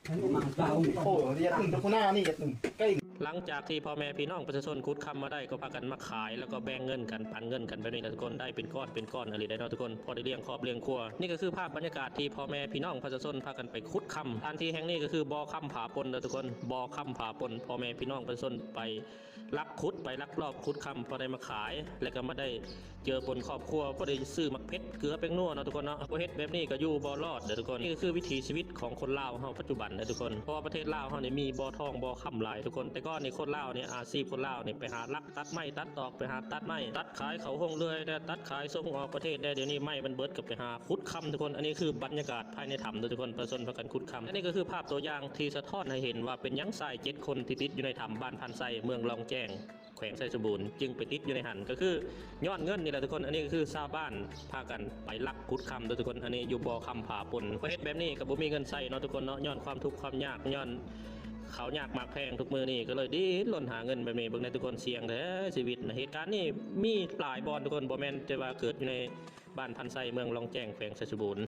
โอ้ยอย่าตึงตะคุน่านี่อย่าตึงใกล้ หลังจากที่พ่อแม่พี่น้องประชาชนขุดคำมาได้ก็พากันมาขายแล้วก็แบ่งเงินกันปันเงินกันไปนี่ทุกคนได้เป็นก้อนอะไรได้เนาะทุกคนพอได้เลี้ยงครอบเลี้ยงครัวนี่ก็คือภาพบรรยากาศที่พ่อแม่พี่น้องประชาชนพากันไปขุดคำทันทีแห่งนี้ก็คือบ่อคำผาปนนะทุกคนบ่อคำผาปนพ่อแม่พี่น้องประชาชนไปลักขุดไปลักลอบขุดคำพอได้มาขายแล้วก็มาได้เจอปนครอบครัวพอได้ซื้อมักเพชรเกลือแป้งนัวเนาะทุกคนเนาะประเทศแบบนี้ก็อยู่บ่รอดเด้อทุกคนนี่ก็คือวิถีชีวิตของคนลาวเฮาปัจจุบันนะทุกคนเพราะว่าประเทศลาวเฮานี่มีบ่อทองบ่อคำหลายทุกคนแต่ก่อนนี่คนลาวเนี่ยอาชีพคนลาวเนี่ยไปหาลักตัดไม้ตัดตอกไปหาตัดไม้ตัดขายเขาห้องเรื่อยได้ตัดขายส่งออกประเทศได้เดี๋ยวนี้ไม้มันเบิดกับไปหาขุดคำทุกคนอันนี้คือบรรยากาศภายในถ้ำทุกคนประชาชนพากันขุดคำอันนี้ก็คือภาพตัวอย่างที่สะท้อนให้เห็นว่าเป็นยังทราย7 คนที่ติดอยู่ในถ้ำบ้านพันไซเมืองลองแจ้งแขวงไซสมบูรณ์จึงไปติดอยู่ในหันก็คือยอดเงินนี่แหละทุกคนอันนี้ก็คือชาวบ้านพากันไปลักขุดคำทุกคนอันนี้อยู่บ่อคำผาปนประเทศแบบนี้กับบ่มีเงินใส่เนาะทุกคนเนาะย้อนความทุกข์ความยากย้อนเขายากมากแพงทุกมือนี่ก็เลยดิ้นรนหาเงินแบบนี้เบิ่งในทุกคนเสี่ยงแท้ชีวิตนะเหตุการณ์นี้มีหลายบ่อนทุกคนบ่แม่นจะว่าเกิดอยู่ในบ้านพันไซเมืองลองแจ้งแขวงไซสมบูรณ์